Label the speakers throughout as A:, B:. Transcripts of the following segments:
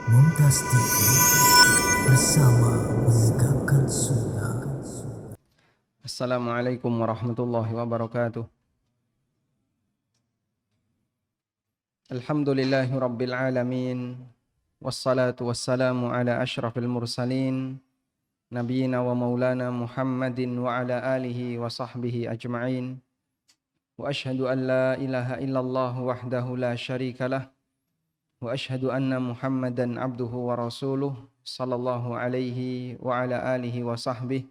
A: Mumtaz TV bersama menegakkan sunnah.
B: Assalamualaikum warahmatullahi wabarakatuh. Alhamdulillahi rabbil alamin. Wassalatu wassalamu ala ashrafil mursalin. Nabiyyina wa maulana Muhammadin wa ala alihi wa sahbihi ajma'in. Wa ashhadu an la ilaha illallah wahdahu la syarika lah. Wa ashhadu anna Muhammadan abduhu wa rasuluh sallallahu alaihi wa ala alihi wa sahbihi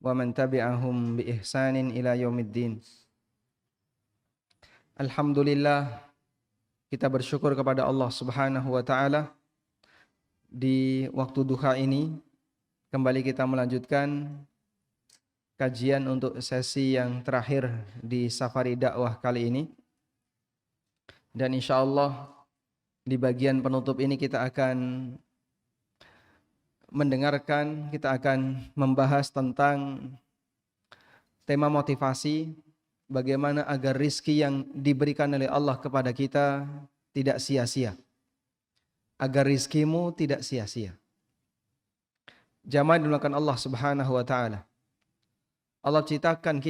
B: wa man tabi'ahum bi ihsanin ila yaumiddin. Alhamdulillah, kita bersyukur kepada Allah Subhanahu wa taala di waktu duha ini kembali kita melanjutkan kajian untuk sesi yang terakhir di safari dakwah kali ini. Dan insyaallah di bagian penutup ini kita akan mendengarkan, kita akan membahas tentang tema motivasi, bagaimana agar rizki yang diberikan oleh Allah kepada kita tidak sia-sia. Agar rizkimu tidak sia-sia. Jamaah dimuliakan Allah Subhanahu wa taala. Allah ciptakan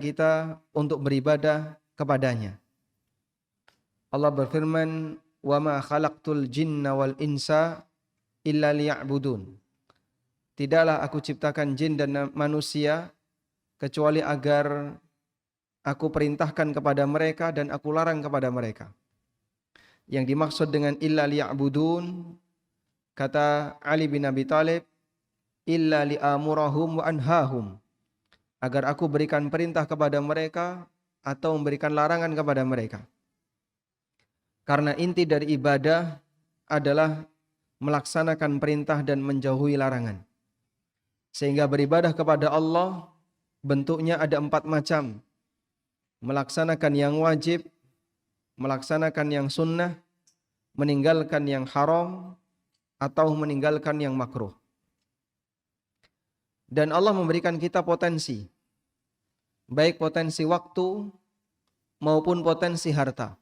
B: kita untuk beribadah kepadanya. Allah berfirman, "Wa ma khalaqtul jinna wal insa illa liya'budun." Tidaklah aku ciptakan jin dan manusia kecuali agar aku perintahkan kepada mereka dan aku larang kepada mereka. Yang dimaksud dengan illa liya'budun, kata Ali bin Abi Thalib, illa li'amurahum wa anhahum, agar aku berikan perintah kepada mereka atau memberikan larangan kepada mereka. Karena inti dari ibadah adalah melaksanakan perintah dan menjauhi larangan. Sehingga beribadah kepada Allah bentuknya ada 4 macam. Melaksanakan yang wajib, melaksanakan yang sunnah, meninggalkan yang haram, atau meninggalkan yang makruh. Dan Allah memberikan kita potensi, baik potensi waktu maupun potensi harta.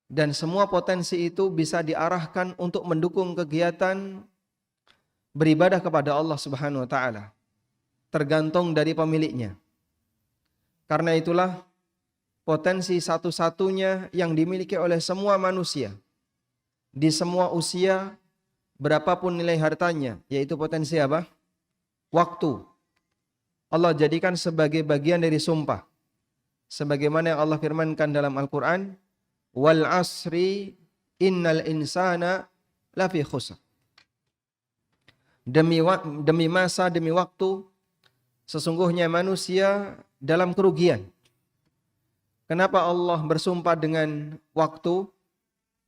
B: Dan semua potensi itu bisa diarahkan untuk mendukung kegiatan beribadah kepada Allah Subhanahu wa taala, tergantung dari pemiliknya. Karena itulah potensi satu-satunya yang dimiliki oleh semua manusia di semua usia, berapapun nilai hartanya, yaitu potensi apa? Waktu. Allah jadikan sebagai bagian dari sumpah. Sebagaimana yang Allah firmankan dalam Al-Quran, "Wal asri innal insana lafi khusr." Demi masa, demi waktu, sesungguhnya manusia dalam kerugian. Kenapa Allah bersumpah dengan waktu?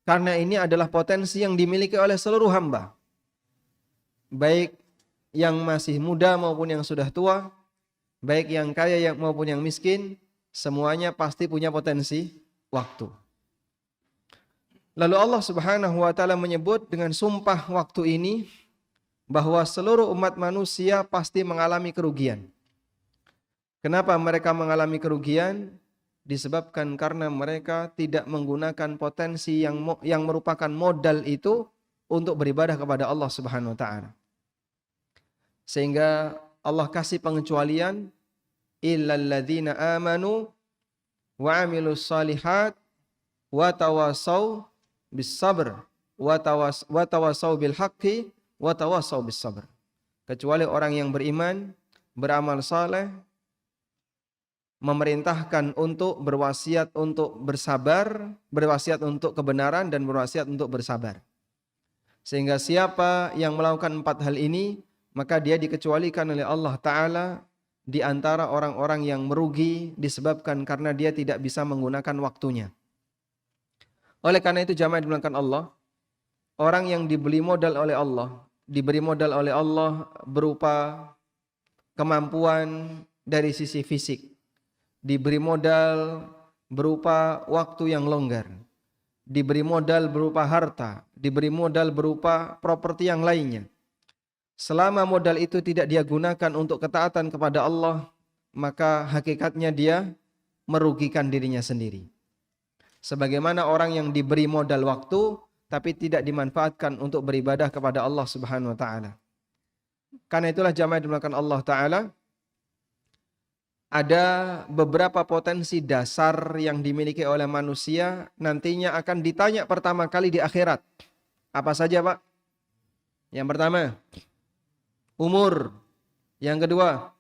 B: Karena ini adalah potensi yang dimiliki oleh seluruh hamba. Baik yang masih muda maupun yang sudah tua, baik yang kaya maupun yang miskin, semuanya pasti punya potensi waktu. Lalu Allah Subhanahu wa taala menyebut dengan sumpah waktu ini bahwa seluruh umat manusia pasti mengalami kerugian. Kenapa mereka mengalami kerugian? Disebabkan karena mereka tidak menggunakan potensi yang merupakan modal itu untuk beribadah kepada Allah Subhanahu wa taala. Sehingga Allah kasih pengecualian, illal ladzina amanu wa amilus shalihat wa tawassaw bis sabr wa tawassaw bil haqqi wa tawassaw bis sabr. Kecuali orang yang beriman, beramal saleh, memerintahkan untuk berwasiat untuk bersabar, berwasiat untuk kebenaran dan berwasiat untuk bersabar. Sehingga siapa yang melakukan 4 hal ini, maka dia dikecualikan oleh Allah Ta'ala di antara orang-orang yang merugi disebabkan karena dia tidak bisa menggunakan waktunya. Oleh karena itu jamaah dimuliakan Allah, orang yang diberi modal oleh Allah berupa kemampuan dari sisi fisik, diberi modal berupa waktu yang longgar, diberi modal berupa harta, diberi modal berupa properti yang lainnya. Selama modal itu tidak dia gunakan untuk ketaatan kepada Allah, maka hakikatnya dia merugikan dirinya sendiri. Sebagaimana orang yang diberi modal waktu, tapi tidak dimanfaatkan untuk beribadah kepada Allah Subhanahu wa taala. Karena itulah jamaah dimulakan Allah taala, ada beberapa potensi dasar yang dimiliki oleh manusia nantinya akan ditanya pertama kali di akhirat. Apa saja, Pak? Yang pertama, umur. Yang kedua,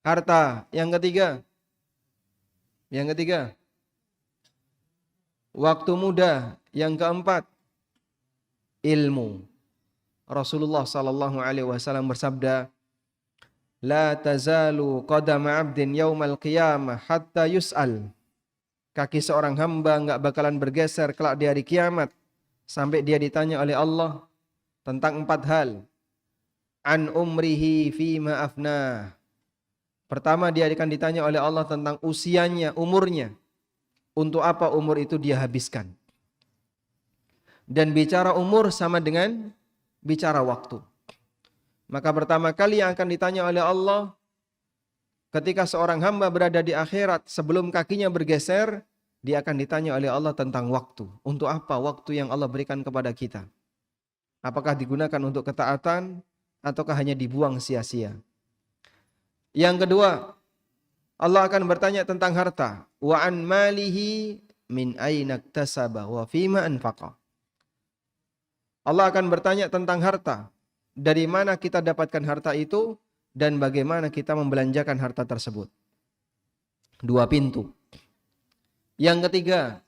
B: harta. Yang ketiga, waktu muda. Yang keempat, ilmu. Rasulullah sallallahu alaihi wasallam bersabda, "La tazalu qadama 'abdin yaumal qiyamah hatta yus'al." Kaki seorang hamba enggak bakalan bergeser kelak di hari kiamat sampai dia ditanya oleh Allah tentang 4 hal. An umrihi fima afnah. Pertama, dia akan ditanya oleh Allah tentang usianya, umurnya. Untuk apa umur itu dia habiskan? Dan bicara umur sama dengan bicara waktu. Maka pertama kali yang akan ditanya oleh Allah ketika seorang hamba berada di akhirat, sebelum kakinya bergeser, dia akan ditanya oleh Allah tentang waktu. Untuk apa waktu yang Allah berikan kepada kita? Apakah digunakan untuk ketaatan ataukah hanya dibuang sia-sia? Yang kedua, Allah akan bertanya tentang harta. Wa an malihi min aina iktasaba wa fima anfaqa. Allah akan bertanya tentang harta. Dari mana kita dapatkan harta itu dan bagaimana kita membelanjakan harta tersebut. 2 pintu. Yang ketiga,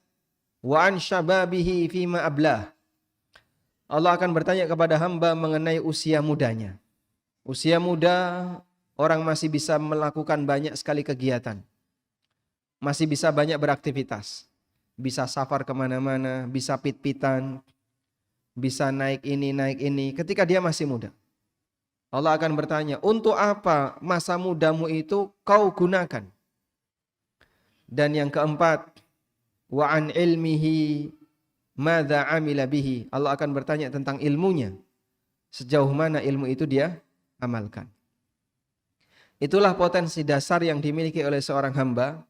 B: wa an syababihi fima ablah. Allah akan bertanya kepada hamba mengenai usia mudanya. Usia muda, orang masih bisa melakukan banyak sekali kegiatan. Masih bisa banyak beraktivitas. Bisa safar kemana-mana, bisa pit-pitan, bisa naik ini. Ketika dia masih muda, Allah akan bertanya, untuk apa masa mudamu itu kau gunakan? Dan yang keempat, wa an ilmihi madza amila bihi. Allah akan bertanya tentang ilmunya. Sejauh mana ilmu itu dia amalkan. Itulah potensi dasar yang dimiliki oleh seorang hamba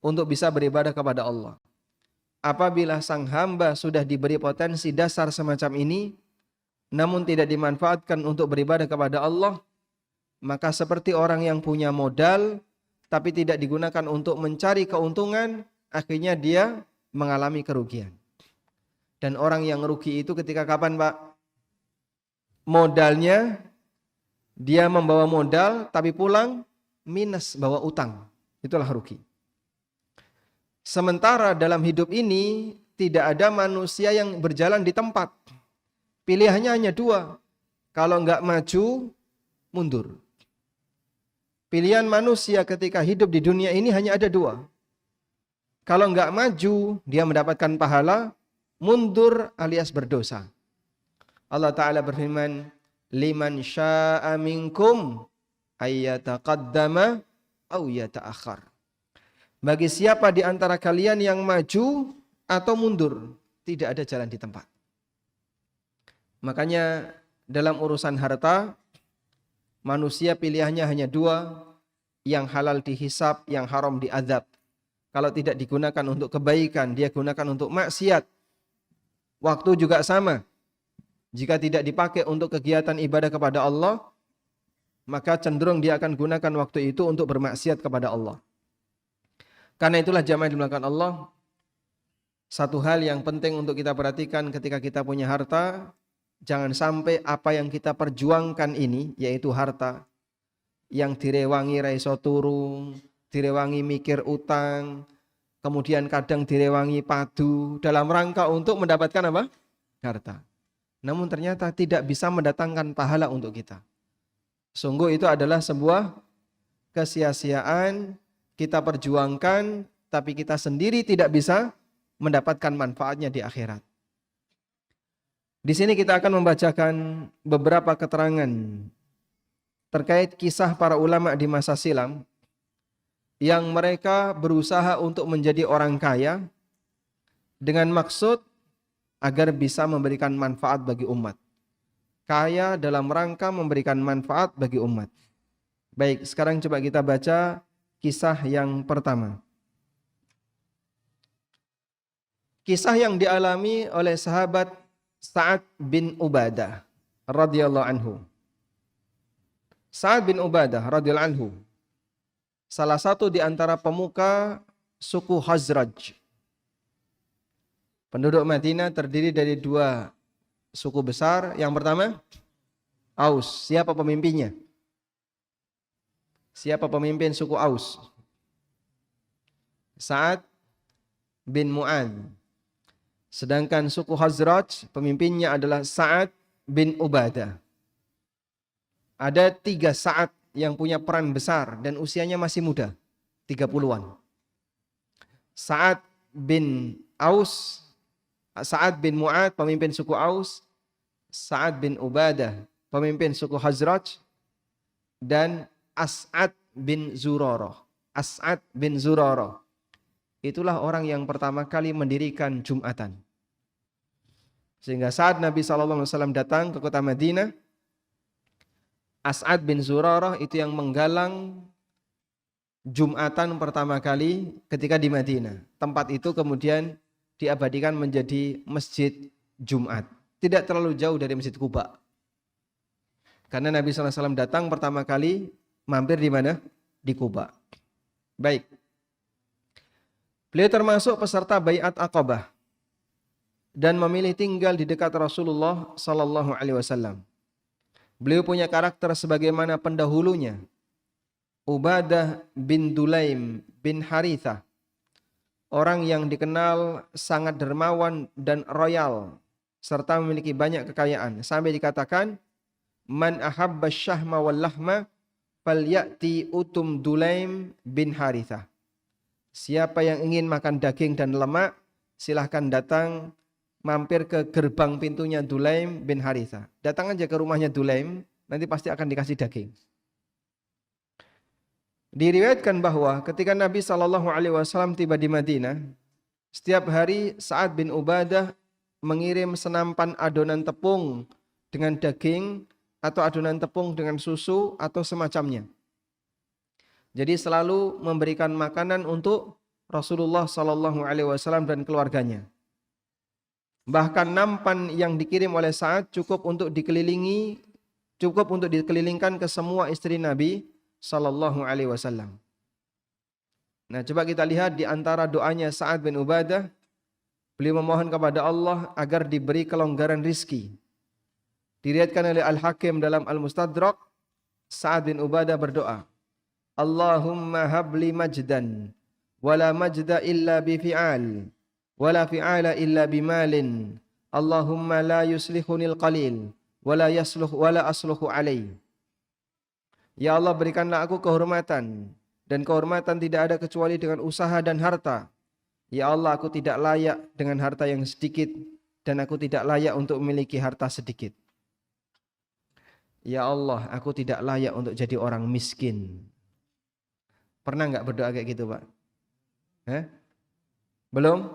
B: untuk bisa beribadah kepada Allah. Apabila sang hamba sudah diberi potensi dasar semacam ini, namun tidak dimanfaatkan untuk beribadah kepada Allah, maka seperti orang yang punya modal, tapi tidak digunakan untuk mencari keuntungan, akhirnya dia mengalami kerugian. Dan orang yang rugi itu ketika kapan, Pak? Modalnya, dia membawa modal, tapi pulang minus, bawa utang. Itulah rugi. Sementara dalam hidup ini tidak ada manusia yang berjalan di tempat. Pilihannya hanya 2. Kalau enggak maju, mundur. Pilihan manusia ketika hidup di dunia ini hanya ada 2. Kalau enggak maju, dia mendapatkan pahala, mundur alias berdosa. Allah Ta'ala berfirman, liman sya'a minkum ayyataqaddama aw yata'akhir. Bagi siapa di antara kalian yang maju atau mundur, tidak ada jalan di tempat. Makanya dalam urusan harta, manusia pilihannya hanya 2, yang halal dihisab, yang haram diazab. Kalau tidak digunakan untuk kebaikan, dia gunakan untuk maksiat. Waktu juga sama. Jika tidak dipakai untuk kegiatan ibadah kepada Allah, maka cenderung dia akan gunakan waktu itu untuk bermaksiat kepada Allah. Karena itulah jamaah dimulakan Allah, satu hal yang penting untuk kita perhatikan ketika kita punya harta, jangan sampai apa yang kita perjuangkan ini, yaitu harta, yang direwangi raiso turu, direwangi mikir utang, kemudian kadang direwangi padu, dalam rangka untuk mendapatkan apa? Harta. Namun ternyata tidak bisa mendatangkan pahala untuk kita. Sungguh itu adalah sebuah kesia-siaan. Kita perjuangkan, tapi kita sendiri tidak bisa mendapatkan manfaatnya di akhirat. Di sini kita akan membacakan beberapa keterangan terkait kisah para ulama di masa silam yang mereka berusaha untuk menjadi orang kaya dengan maksud agar bisa memberikan manfaat bagi umat. Kaya dalam rangka memberikan manfaat bagi umat. Baik, sekarang coba kita baca kisah yang pertama. Kisah yang dialami oleh sahabat Sa'ad bin Ubadah radhiyallahu anhu. Sa'ad bin Ubadah radhiyallahu anhu salah satu di antara pemuka suku Khazraj. Penduduk Madinah terdiri dari dua suku besar. Yang pertama, Aus. Siapa pemimpinnya? Siapa pemimpin suku Aus? Sa'ad bin Mu'ad. Sedangkan suku Khazraj pemimpinnya adalah Sa'ad bin Ubadah. Ada 3 Sa'ad yang punya peran besar dan usianya masih muda, 30-an. Sa'ad bin Aus, Sa'ad bin Mu'ad pemimpin suku Aus, Sa'ad bin Ubadah pemimpin suku Khazraj, dan As'ad bin Zurarah. As'ad bin Zurarah. Itulah orang yang pertama kali mendirikan Jumatan. Sehingga saat Nabi SAW datang ke kota Madinah, As'ad bin Zurarah itu yang menggalang Jumatan pertama kali ketika di Madinah. Tempat itu kemudian diabadikan menjadi Masjid Jumat. Tidak terlalu jauh dari Masjid Quba. Karena Nabi SAW datang pertama kali mampir di mana? Di Quba. Baik. Beliau termasuk peserta Baiat Aqabah dan memilih tinggal di dekat Rasulullah sallallahu alaihi wasallam. Beliau punya karakter sebagaimana pendahulunya Ubadah bin Dulaim bin Harithah, orang yang dikenal sangat dermawan dan royal serta memiliki banyak kekayaan, sampai dikatakan man ahabba syahma wal lahma falyati utum Dulaim bin Harithah. Siapa yang ingin makan daging dan lemak, silahkan datang mampir ke gerbang pintunya Dulaim bin Harithah. Datang aja ke rumahnya Dulaim, nanti pasti akan dikasih daging. Diriwayatkan bahwa ketika Nabi SAW tiba di Madinah, setiap hari Sa'ad bin Ubadah mengirim senampan adonan tepung dengan daging atau adonan tepung dengan susu atau semacamnya. Jadi selalu memberikan makanan untuk Rasulullah SAW dan keluarganya. Bahkan nampan yang dikirim oleh Sa'ad cukup untuk dikelilingkan ke semua istri Nabi SAW. Nah, coba kita lihat di antara doanya Sa'ad bin Ubadah, beliau memohon kepada Allah agar diberi kelonggaran rizki. Diriwayatkan oleh Al-Hakim dalam Al-Mustadrak, Sa'ad bin Ubadah berdoa, Allahumma habli majdan, wala majda illa bifi'al, wala fi'ala illa bimalin. Allahumma la yuslihunil qalil, wala asluhu alai. Ya Allah, berikanlah aku kehormatan, dan kehormatan tidak ada kecuali dengan usaha dan harta. Ya Allah, aku tidak layak dengan harta yang sedikit, dan aku tidak layak untuk memiliki harta sedikit. Ya Allah, aku tidak layak untuk jadi orang miskin. Pernah nggak berdoa kayak gitu, Pak? Belum?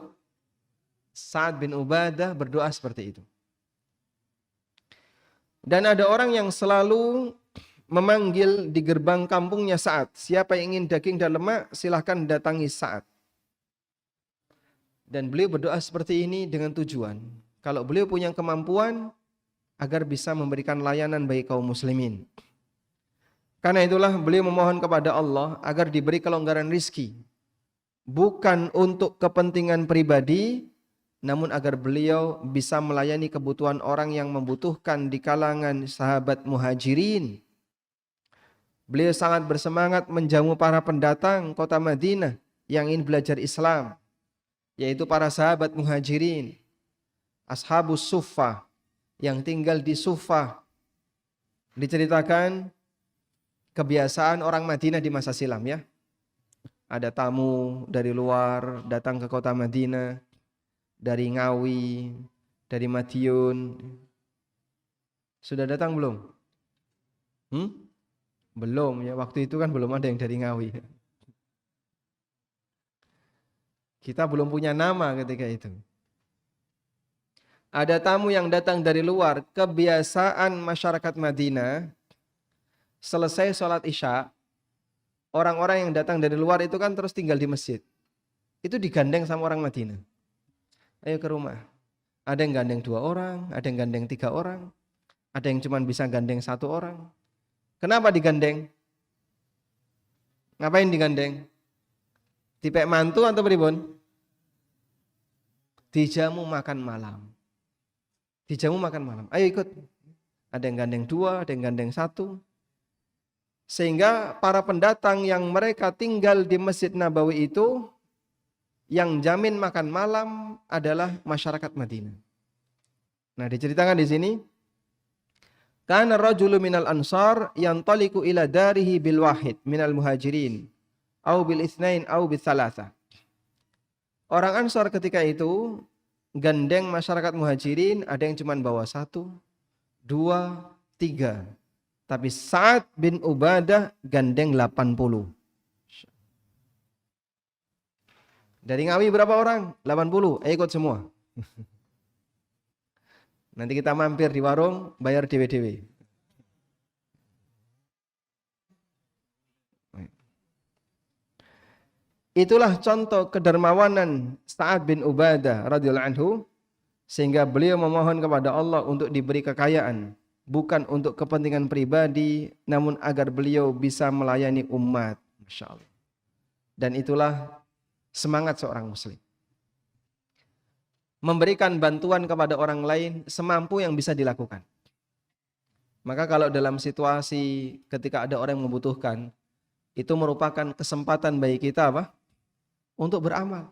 B: Sa'ad bin Ubadah berdoa seperti itu. Dan ada orang yang selalu memanggil di gerbang kampungnya Sa'ad. Siapa yang ingin daging dan lemak, silahkan datangi Sa'ad. Dan beliau berdoa seperti ini dengan tujuan, kalau beliau punya kemampuan, agar bisa memberikan layanan bagi kaum muslimin. Karena itulah beliau memohon kepada Allah agar diberi kelonggaran rizki. Bukan untuk kepentingan pribadi, namun agar beliau bisa melayani kebutuhan orang yang membutuhkan di kalangan sahabat muhajirin. Beliau sangat bersemangat menjamu para pendatang kota Madinah yang ingin belajar Islam, yaitu para sahabat muhajirin, ashabus suffah, yang tinggal di Suffah. Diceritakan kebiasaan orang Madinah di masa silam ya. Ada tamu dari luar datang ke kota Madinah, dari Ngawi, dari Madiun. Sudah datang belum? Belum ya, waktu itu kan belum ada yang dari Ngawi. Kita belum punya nama ketika itu. Ada tamu yang datang dari luar. Kebiasaan masyarakat Madinah, selesai sholat isya, orang-orang yang datang dari luar itu kan terus tinggal di masjid. Itu digandeng sama orang Madinah. Ayo ke rumah. Ada yang gandeng 2 orang, ada yang gandeng 3 orang, ada yang cuma bisa gandeng 1 orang. Kenapa digandeng? Ngapain digandeng? Dipek mantu atau pripun? Dijamu makan malam. Dijamu makan malam. Ayo ikut. Ada yang gandeng 2, ada yang gandeng 1. Sehingga para pendatang yang mereka tinggal di Masjid Nabawi itu, yang jamin makan malam adalah masyarakat Madinah. Nah, diceritakan di sini, kana rajulu minal ansar yantaliqu ila darihi bil wahid minal muhajirin au bil itsnain au bil tsalatsa. Orang Ansar ketika itu gandeng masyarakat muhajirin, ada yang cuma bawa 1, 2, 3. Tapi Sa'ad bin Ubadah gandeng 80. Dari Ngawi berapa orang? 80. Ikut semua. Nanti kita mampir di warung, bayar dewe-dewe. Itulah contoh kedermawanan Sa'ad bin Ubadah radhiyallahu anhu, sehingga beliau memohon kepada Allah untuk diberi kekayaan, bukan untuk kepentingan pribadi, namun agar beliau bisa melayani umat. Masya Allah. Dan itulah semangat seorang muslim. Memberikan bantuan kepada orang lain semampu yang bisa dilakukan. Maka kalau dalam situasi ketika ada orang yang membutuhkan, itu merupakan kesempatan bagi kita apa? Untuk beramal.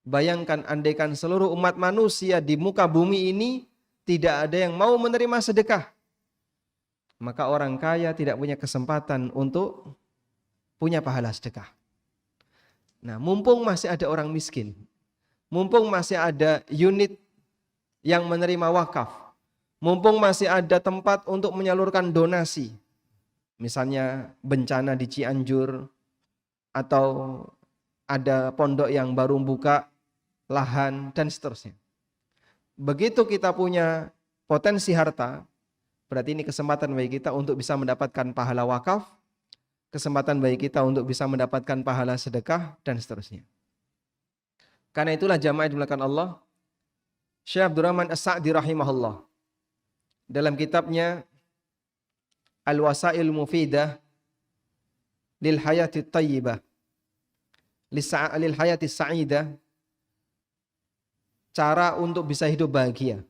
B: Bayangkan andaikan seluruh umat manusia di muka bumi ini tidak ada yang mau menerima sedekah, maka orang kaya tidak punya kesempatan untuk punya pahala sedekah. Nah, mumpung masih ada orang miskin, mumpung masih ada unit yang menerima wakaf, mumpung masih ada tempat untuk menyalurkan donasi, misalnya bencana di Cianjur, atau ada pondok yang baru buka lahan, dan seterusnya. Begitu kita punya potensi harta, berarti ini kesempatan bagi kita untuk bisa mendapatkan pahala wakaf, kesempatan bagi kita untuk bisa mendapatkan pahala sedekah, dan seterusnya. Karena itulah jamaah dimulakan Allah, Syekh Abdurrahman As-Sa'di rahimahullah, dalam kitabnya Al-Wasail Mufidah lil Hayati Tayyibah, lil Hayati Sa'idah, cara untuk bisa hidup bahagia.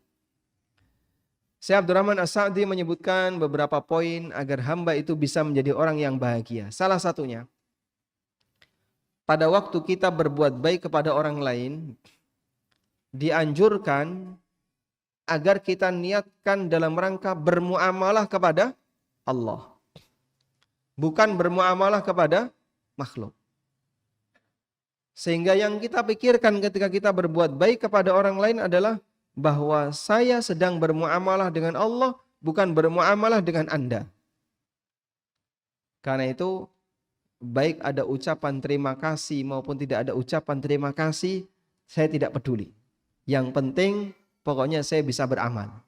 B: Syekh Abdurrahman As-Sa'di menyebutkan beberapa poin agar hamba itu bisa menjadi orang yang bahagia. Salah satunya, pada waktu kita berbuat baik kepada orang lain, dianjurkan agar kita niatkan dalam rangka bermuamalah kepada Allah, bukan bermuamalah kepada makhluk. Sehingga yang kita pikirkan ketika kita berbuat baik kepada orang lain adalah bahwa saya sedang bermuamalah dengan Allah, bukan bermuamalah dengan Anda. Karena itu, baik ada ucapan terima kasih maupun tidak ada ucapan terima kasih, saya tidak peduli. Yang penting, pokoknya saya bisa beramal.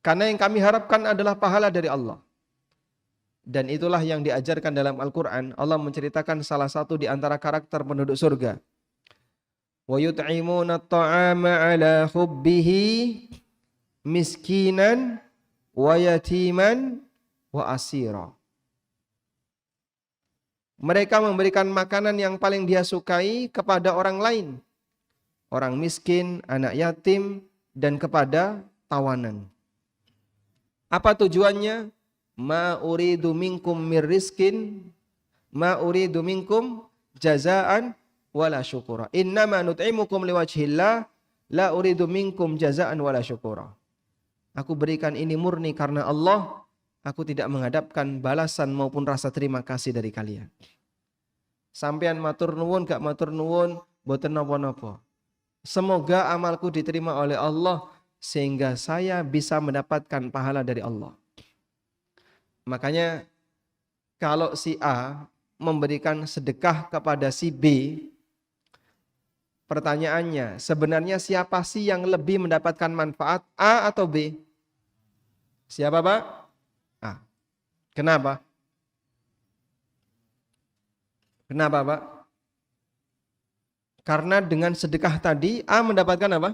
B: Karena yang kami harapkan adalah pahala dari Allah. Dan itulah yang diajarkan dalam Al-Quran. Allah menceritakan salah satu di antara karakter penduduk surga. وَيُطْعِمُونَ الطَّعَامَ عَلَى حُبِّهِ مِسْكِينًا وَيَتِيمًا وَأَسِيرًا. Mereka memberikan makanan yang paling dia sukai kepada orang lain, orang miskin, anak yatim, dan kepada tawanan. Apa tujuannya? Ma uridu minkum mir rizkin, ma uridu minkum jazaan wala syukura. Innama nut'imukum liwajhillah, la uridu minkum jazaan wala syukura. Aku berikan ini murni karena Allah, aku tidak menghadapkan balasan maupun rasa terima kasih dari kalian. Sampean matur nuwun gak matur nuwun, boten napa-napa. Semoga amalku diterima oleh Allah sehingga saya bisa mendapatkan pahala dari Allah. Makanya kalau si A memberikan sedekah kepada si B, pertanyaannya sebenarnya siapa sih yang lebih mendapatkan manfaat, A atau B? Siapa Pak? A. Kenapa? Kenapa Pak? Karena dengan sedekah tadi A mendapatkan apa?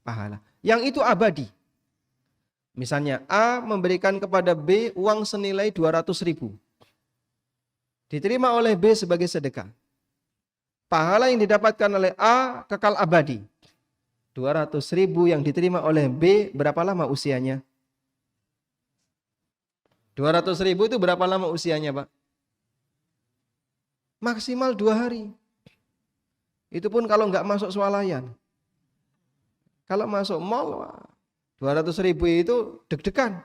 B: Pahala. Yang itu abadi. Misalnya A memberikan kepada B uang senilai 200.000. Diterima oleh B sebagai sedekah. Pahala yang didapatkan oleh A kekal abadi. 200.000 yang diterima oleh B berapa lama usianya? 200.000 itu berapa lama usianya, Pak? Maksimal 2 hari. Itu pun kalau nggak masuk swalayan. Kalau masuk mall, 200.000 itu deg-degan.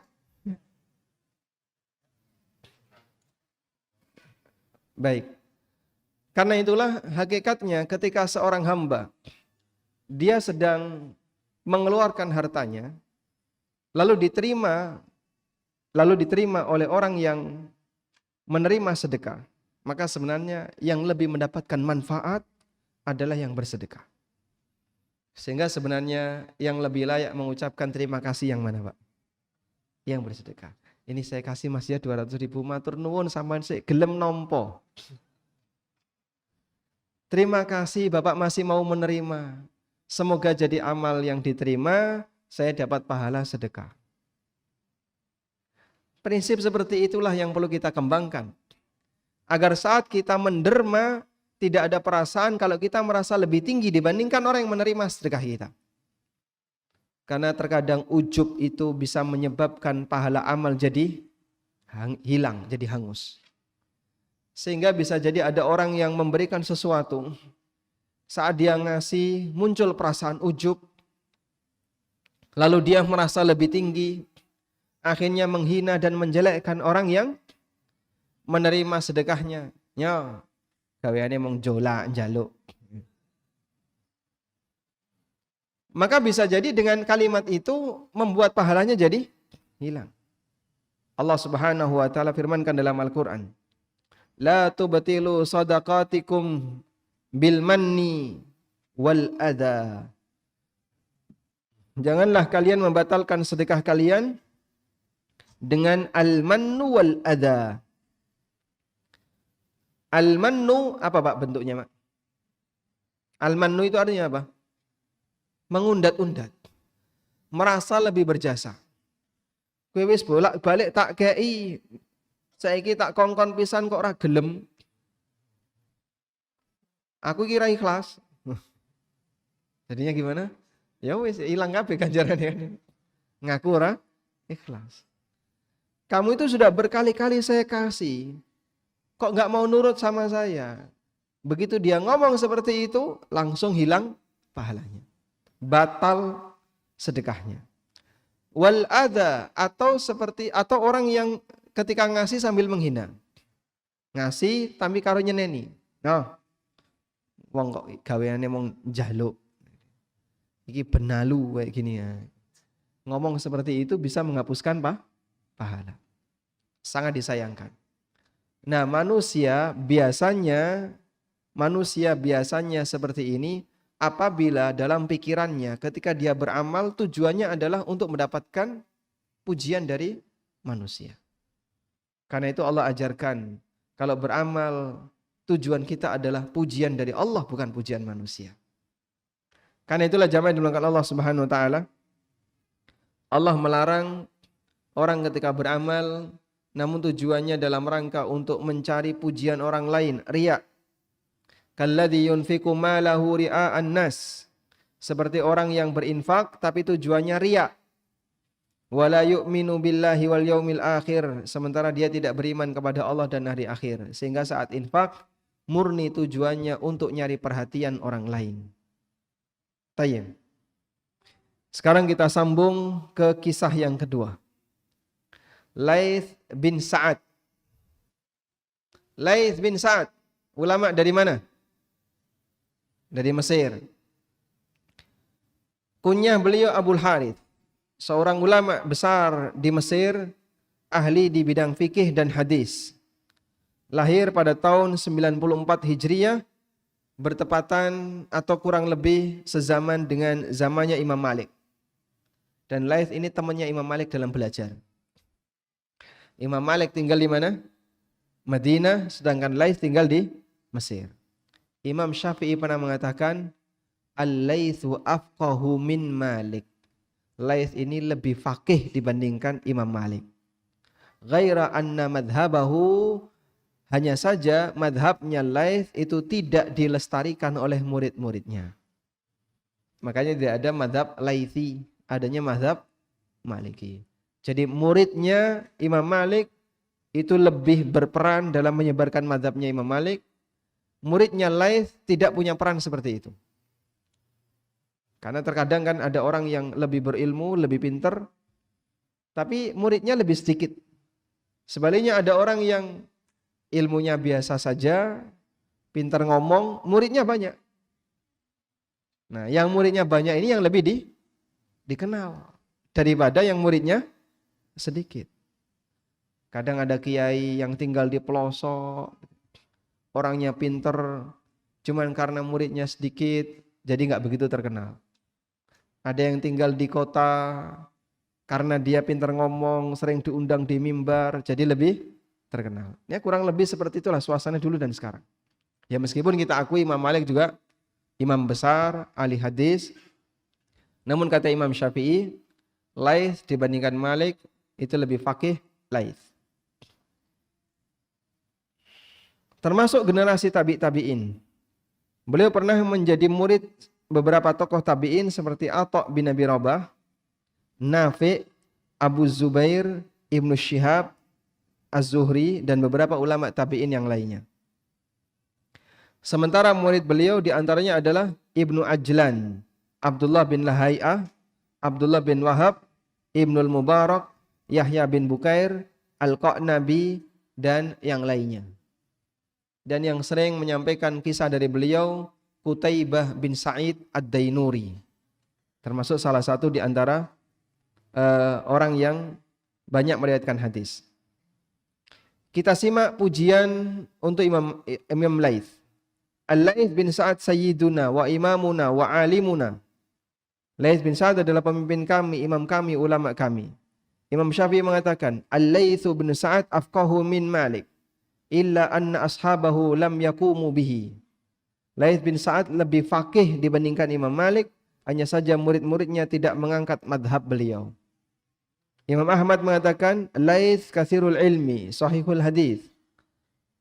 B: Baik. Karena itulah hakikatnya ketika seorang hamba dia sedang mengeluarkan hartanya lalu diterima oleh orang yang menerima sedekah, maka sebenarnya yang lebih mendapatkan manfaat adalah yang bersedekah. Sehingga sebenarnya yang lebih layak mengucapkan terima kasih yang mana, Pak? Yang bersedekah. Ini saya kasih Mas ya 200.000, matur nuwun sampean sik gelem nampa. Terima kasih Bapak masih mau menerima. Semoga jadi amal yang diterima, saya dapat pahala sedekah. Prinsip seperti itulah yang perlu kita kembangkan. Agar saat kita menderma, tidak ada perasaan kalau kita merasa lebih tinggi dibandingkan orang yang menerima sedekah kita. Karena terkadang ujub itu bisa menyebabkan pahala amal jadi hilang, jadi hangus. Sehingga bisa jadi ada orang yang memberikan sesuatu, saat dia ngasih muncul perasaan ujub, lalu dia merasa lebih tinggi, akhirnya menghina dan menjelekkan orang yang menerima sedekahnya. Ya, gaweane mung jolak njaluk. Maka bisa jadi dengan kalimat itu membuat pahalanya jadi hilang. Allah Subhanahu wa taala firmankan dalam Al-Qur'an, "La tubtilu shadaqatikum bil manni wal adha." Janganlah kalian membatalkan sedekah kalian dengan al-mannu wal adha. Al-mannu apa Pak bentuknya, Pak? Al-mannu itu artinya apa? Mengundat-undat. Merasa lebih berjasa. Kowe wis bolak-balik tak kei, saiki tak kongkon pisan kok ora gelem. Aku kira ikhlas. Jadinya gimana? Ya wis ilang kabeh ganjarane. Ngaku ora ikhlas. Kamu itu sudah berkali-kali saya kasih, kok nggak mau nurut sama saya. Begitu dia ngomong seperti itu, langsung hilang pahalanya. Batal sedekahnya. Wal adha, atau orang yang ketika ngasih sambil menghina. Ngasih tapi karo nyeneni. Nah, wong kok gaweane mung njaluk. Iki benalu kayak gini ya. Ngomong seperti itu bisa menghapuskan pahala. Sangat disayangkan. Nah, manusia biasanya seperti ini apabila dalam pikirannya ketika dia beramal tujuannya adalah untuk mendapatkan pujian dari manusia. Karena itu Allah ajarkan kalau beramal tujuan kita adalah pujian dari Allah bukan pujian manusia. Karena itulah jamaah yang dimuliakan Allah Subhanahu wa taala, Allah melarang orang ketika beramal namun tujuannya dalam rangka untuk mencari pujian orang lain, riya. Kalladzi yunfiqu malahu ria'an nas. Seperti orang yang berinfak tapi tujuannya riya. Wala yu'minu billahi wal yaumil akhir, sementara dia tidak beriman kepada Allah dan hari akhir. Sehingga saat infak murni tujuannya untuk nyari perhatian orang lain. Tayyib. Sekarang kita sambung ke kisah yang kedua. Laits bin Sa'ad. Laits bin Sa'ad, ulama dari mana? Dari Mesir. Kunyah beliau Abul Harith, seorang ulama besar di Mesir, ahli di bidang fikih dan hadis. Lahir pada tahun 94 Hijriah, bertepatan atau kurang lebih sezaman dengan zamannya Imam Malik. Dan Laits ini temannya Imam Malik dalam belajar. Imam Malik tinggal di mana? Madinah, sedangkan Laits tinggal di Mesir. Imam Syafi'i pernah mengatakan, Al-Laitsu afqahu min Malik. Laits ini lebih faqih dibandingkan Imam Malik. Ghaira anna madhabahu, hanya saja madhabnya Laits itu tidak dilestarikan oleh murid-muridnya. Makanya tidak ada madhab Laitsi, adanya madhab Maliki. Jadi muridnya Imam Malik itu lebih berperan dalam menyebarkan madhabnya Imam Malik. Muridnya Laits tidak punya peran seperti itu. Karena terkadang kan ada orang yang lebih berilmu, lebih pintar, tapi muridnya lebih sedikit. Sebaliknya ada orang yang ilmunya biasa saja, pintar ngomong, muridnya banyak. Nah, yang muridnya banyak ini yang lebih dikenal daripada yang muridnya sedikit. Kadang ada kiai yang tinggal di pelosok, orangnya pintar, cuman karena muridnya sedikit, jadi nggak begitu terkenal. Ada yang tinggal di kota, karena dia pintar ngomong, sering diundang di mimbar, jadi lebih terkenal. Ya kurang lebih seperti itulah suasana dulu dan sekarang. Ya meskipun kita akui Imam Malik juga imam besar, ahli hadis, namun kata Imam Syafi'i, Laits dibandingkan Malik itu lebih faqih Laits. Termasuk generasi tabi'in. Beliau pernah menjadi murid beberapa tokoh tabi'in seperti Atha bin Abi Rabah, Nafi', Abu Zubair, Ibnu Syihab, Az-Zuhri, dan beberapa ulama tabi'in yang lainnya. Sementara murid beliau diantaranya adalah Ibnu Ajlan, Abdullah bin Lahai'ah, Abdullah bin Wahab, Ibnul Mubarak, Yahya bin Bukair, Al-Qa'nabi, dan yang lainnya. Dan yang sering menyampaikan kisah dari beliau, Qutaibah bin Sa'id Ad-Dainuri, termasuk salah satu di antara orang yang banyak meriwayatkan hadis. Kita simak pujian untuk Imam Laits. Al-Laits bin Sa'ad sayyiduna wa imamuna wa alimuna. Laits bin Sa'ad adalah pemimpin kami, imam kami, ulama kami. Imam Syafi'i mengatakan, Al-Laits bin Sa'ad afqahu min Malik, illa anna ashabahu lam yaqumu bihi. Laits bin Sa'ad lebih faqih dibandingkan Imam Malik, hanya saja murid-muridnya tidak mengangkat madhab beliau. Imam Ahmad mengatakan, Laits katsirul ilmi, sahihul hadis.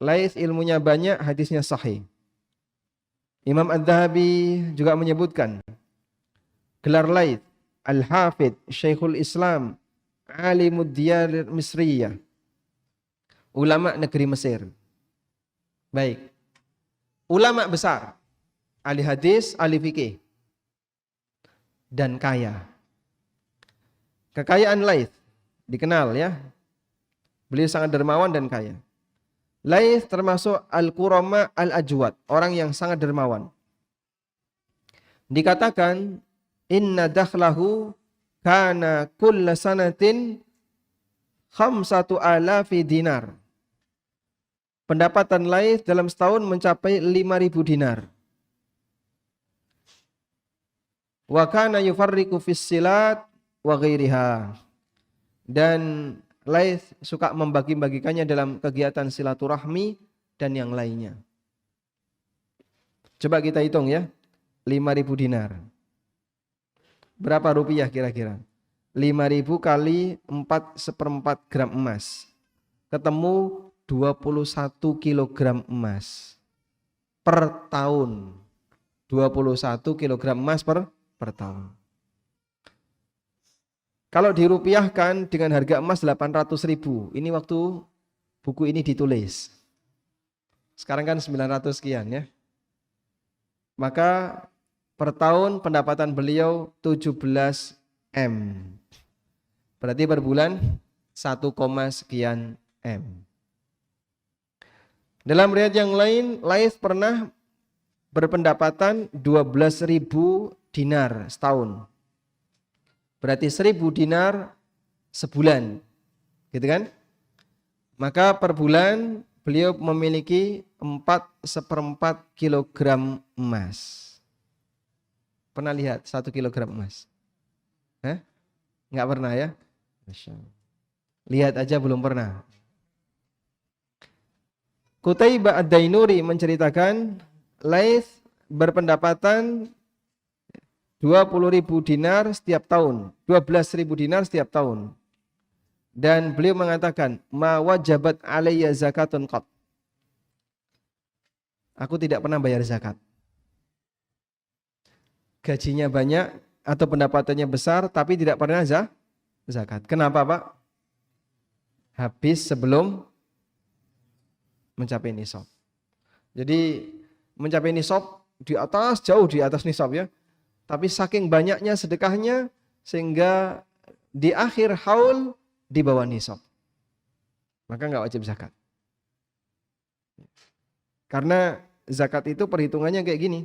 B: Laits ilmunya banyak, hadisnya sahih. Imam Adz-Dzahabi juga menyebutkan gelar Laits Al-Hafidh, Syekhul Islam, Alimud Diyar Misriyah, ulama negeri Mesir. Baik. Ulama besar, ahli hadis, ahli fikih, dan kaya. Kekayaan Laits dikenal ya. Beliau sangat dermawan dan kaya. Laits termasuk al-qurama al-ajwad, orang yang sangat dermawan. Dikatakan inna dakhlahu kana kulla sanatin 5,000 dinar. Pendapatan Laits dalam setahun mencapai 5.000 dinar. Wa kana yufarriqu fis silat wa ghairiha. Dan Laits suka membagi-bagikannya dalam kegiatan silaturahmi dan yang lainnya. Coba kita hitung ya. 5.000 dinar. Berapa rupiah kira-kira? 5.000 kali 4/4 gram emas. Ketemu 21 kilogram emas per tahun. 21 kilogram emas per tahun. Kalau dirupiahkan dengan harga emas 800.000, ini waktu buku ini ditulis. Sekarang kan 900 sekian ya. Maka per tahun pendapatan beliau 17 M. Berarti per bulan 1, sekian M. Dalam riwayat yang lain, Laits pernah berpendapatan 12.000 dinar setahun. Berarti 1.000 dinar sebulan. Gitu kan? Maka per bulan beliau memiliki 4/4 kilogram emas. Pernah lihat 1 kilogram emas? Hah? Nggak pernah ya? Masya Allah. Lihat aja belum pernah. Qutaibah Ad-Dainuri menceritakan Laits berpendapatan 20.000 dinar setiap tahun, 12.000 dinar setiap tahun. Dan beliau mengatakan, ma wajabat alayya zakatun qat. Aku tidak pernah bayar zakat. Gajinya banyak atau pendapatannya besar tapi tidak pernah zakat. Kenapa, Pak? Habis sebelum mencapai nisab. Jadi mencapai nisab di atas, jauh di atas nisab ya. Tapi saking banyaknya sedekahnya sehingga di akhir haul di bawah nisab. Maka enggak wajib zakat. Karena zakat itu perhitungannya kayak gini.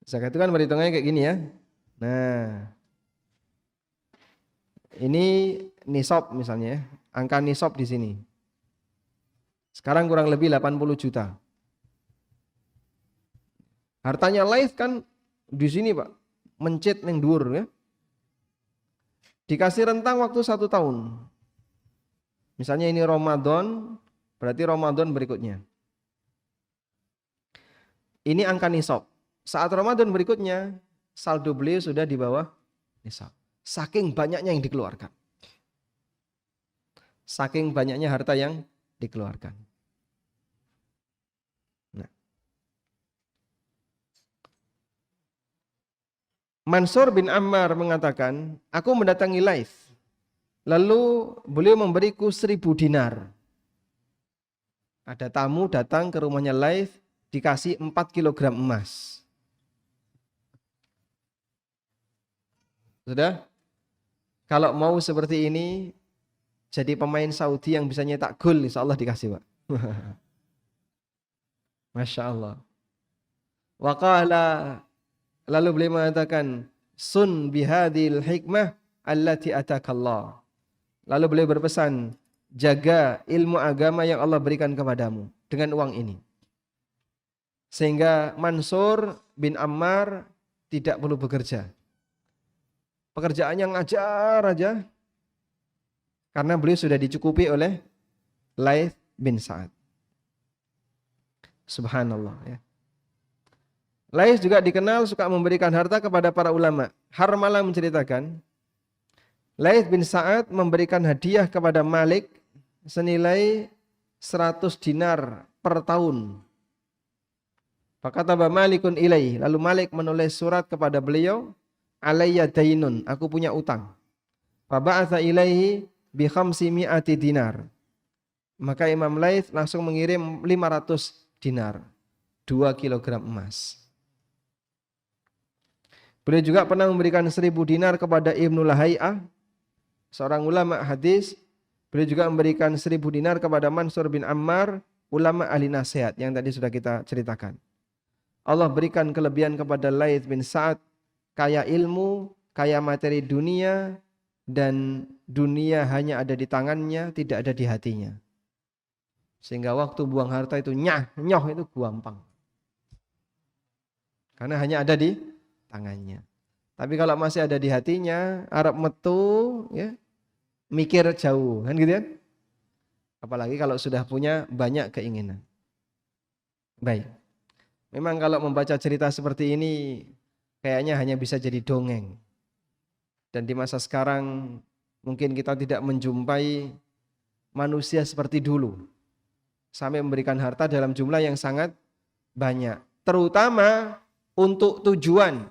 B: Zakat itu kan perhitungannya kayak gini ya. Nah, ini nisab misalnya ya. Angka nisab di sini. Sekarang kurang lebih 80 juta. Hartanya Laits kan di sini Pak, mencit neng dhuwur ya. Dikasih rentang waktu 1 tahun. Misalnya ini Ramadan, berarti Ramadan berikutnya. Ini angka nisab. Saat Ramadan berikutnya, saldo beliau sudah di bawah nisab. Saking banyaknya yang dikeluarkan. Saking banyaknya harta yang dikeluarkan. Nah. Mansur bin Ammar mengatakan, aku mendatangi Laits. Lalu beliau memberiku 1.000 dinar. Ada tamu datang ke rumahnya Laits, dikasih 4 kilogram emas. Sudah? Kalau mau seperti ini, jadi pemain Saudi yang bisa nyetak gol, insya Allah dikasih Pak. Masya Allah. Waqala, lalu beliau mengatakan, sun bihadil hikmah allati atakallah. Lalu beliau berpesan, jaga ilmu agama yang Allah berikan kepadamu dengan uang ini. Sehingga Mansur bin Ammar tidak perlu bekerja. Pekerjaannya ngajar aja. Karena beliau sudah dicukupi oleh Laits bin Sa'ad. Subhanallah ya. Laits juga dikenal suka memberikan harta kepada para ulama. Harmalah menceritakan, Laits bin Sa'ad memberikan hadiah kepada Malik senilai 100 dinar per tahun. Fakataba Malikun ilaih. Lalu Malik menulis surat kepada beliau, alayya dainun, aku punya utang. Faba'atha ilaihi bi 500 dinar. Maka Imam Laits langsung mengirim 500 dinar, 2 kilogram emas. Beliau juga pernah memberikan 1.000 dinar kepada Ibnu Lahai'ah, seorang ulama hadis. Beliau juga memberikan 1.000 dinar kepada Mansur bin Ammar, ulama ahli nasihat yang tadi sudah kita ceritakan. Allah berikan kelebihan kepada Laits bin Sa'ad, kaya ilmu, kaya materi dunia, dan dunia hanya ada di tangannya, tidak ada di hatinya. Sehingga waktu buang harta itu nyoh itu gampang. Karena hanya ada di tangannya. Tapi kalau masih ada di hatinya, arep metu ya, mikir jauh, kan gitu kan? Apalagi kalau sudah punya banyak keinginan. Baik. Memang kalau membaca cerita seperti ini kayaknya hanya bisa jadi dongeng. Dan di masa sekarang mungkin kita tidak menjumpai manusia seperti dulu. Sampai memberikan harta dalam jumlah yang sangat banyak. Terutama untuk tujuan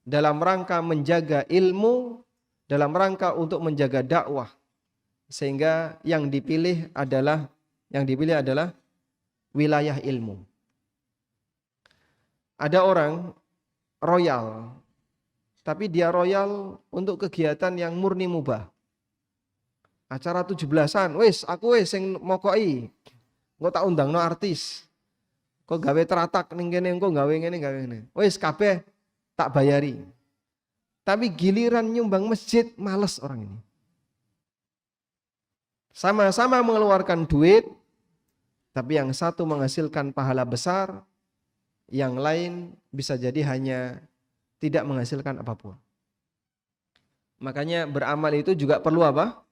B: dalam rangka menjaga ilmu, dalam rangka untuk menjaga dakwah. Sehingga yang dipilih adalah wilayah ilmu. Ada orang royal, tapi dia royal untuk kegiatan yang murni mubah. Acara 17-an, aku sing mokoki. Engko tak undangno artis. Kok gawe teratak ning kene, engko gawe ngene. Kabeh tak bayari. Tapi giliran nyumbang masjid males orang ini. Sama-sama mengeluarkan duit, tapi yang satu menghasilkan pahala besar, yang lain bisa jadi hanya tidak menghasilkan apapun. Makanya beramal itu juga perlu apa?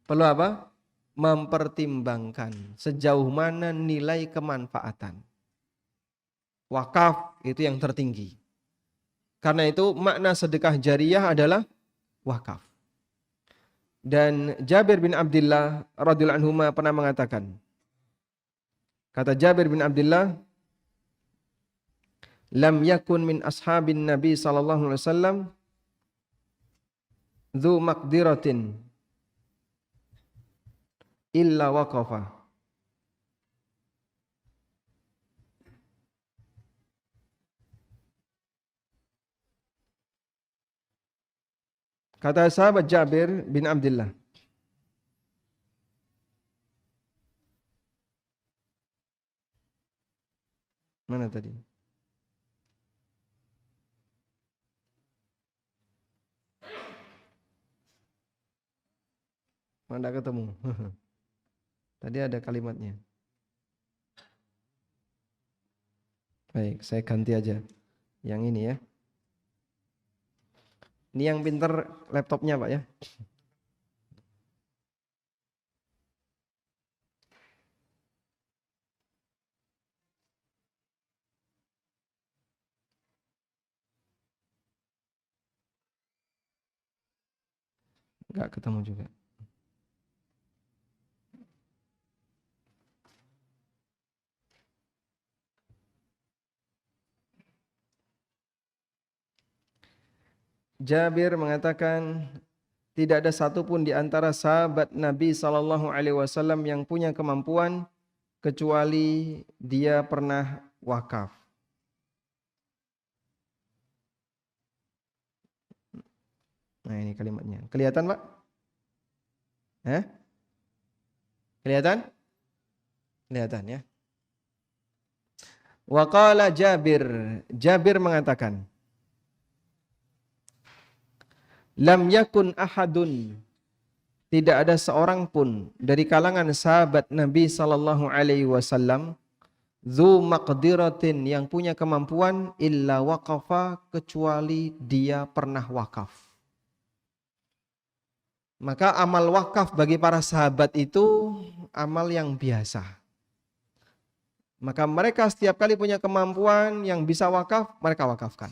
B: Perlu apa? mempertimbangkan sejauh mana nilai kemanfaatan. Wakaf itu yang tertinggi. Karena itu makna sedekah jariyah adalah wakaf. Dan Jabir bin Abdullah radhiyallahu anhu pernah mengatakan, kata Jabir bin Abdullah, lam yakun min ashabin Nabi sallallahu alaihi wasallam dzu maqdiratin illa waqafa. Kata sahabat Jabir bin Abdullah, mana tadi? Mana ketemu? Tadi ada kalimatnya. Baik, saya ganti aja. Yang ini ya. Ini yang pinter laptopnya Pak ya. Enggak ketemu juga. Jabir mengatakan tidak ada satupun di antara sahabat Nabi sallallahu alaihi wasallam yang punya kemampuan kecuali dia pernah wakaf. Nah ini kalimatnya. Kelihatan Pak? Kelihatan? Kelihatan ya. Wa qala Jabir. Jabir mengatakan, lam yakun ahadun, tidak ada seorang pun dari kalangan sahabat Nabi sallallahu alaihi wasallam dzu maqdiratin, yang punya kemampuan, illa waqafa, kecuali dia pernah wakaf. Maka amal wakaf bagi para sahabat itu amal yang biasa. Maka mereka setiap kali punya kemampuan yang bisa wakaf, mereka wakafkan.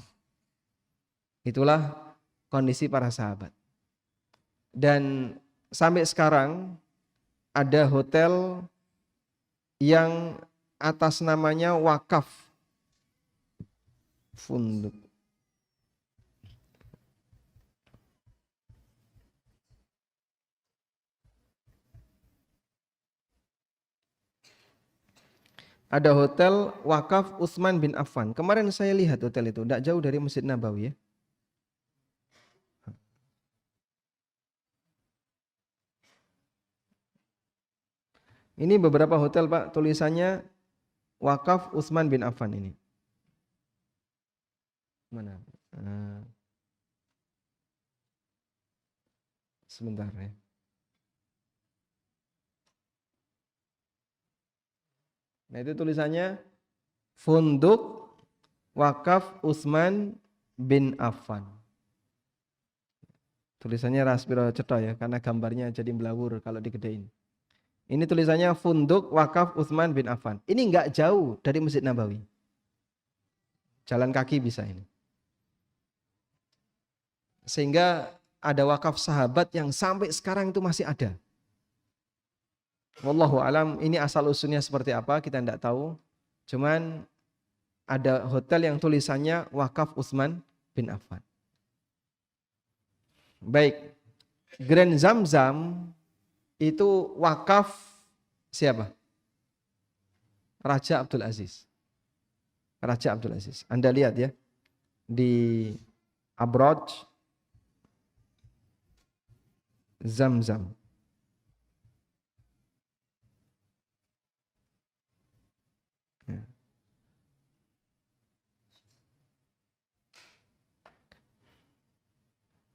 B: Itulah kondisi para sahabat. Dan sampai sekarang ada hotel yang atas namanya wakaf funduk. Ada hotel wakaf Utsman bin Affan. Kemarin saya lihat hotel itu, tidak jauh dari Masjid Nabawi ya. Ini beberapa hotel Pak, tulisannya wakaf Utsman bin Affan ini. Mana? Sebentar ya. Nah itu tulisannya Funduk Wakaf Utsman bin Affan. Tulisannya raspiro cetha ya, karena gambarnya jadi melawur kalau digedein. Ini tulisannya Funduk Wakaf Utsman bin Affan. Ini enggak jauh dari Masjid Nabawi. Jalan kaki bisa ini. Sehingga ada wakaf sahabat yang sampai sekarang itu masih ada. Wallahu alam, ini asal usulnya seperti apa kita tidak tahu. Cuman ada hotel yang tulisannya wakaf Utsman bin Affan. Baik. Grand Zamzam itu wakaf siapa? Raja Abdul Aziz. Raja Abdul Aziz. Anda lihat ya. Di Abraj Zamzam.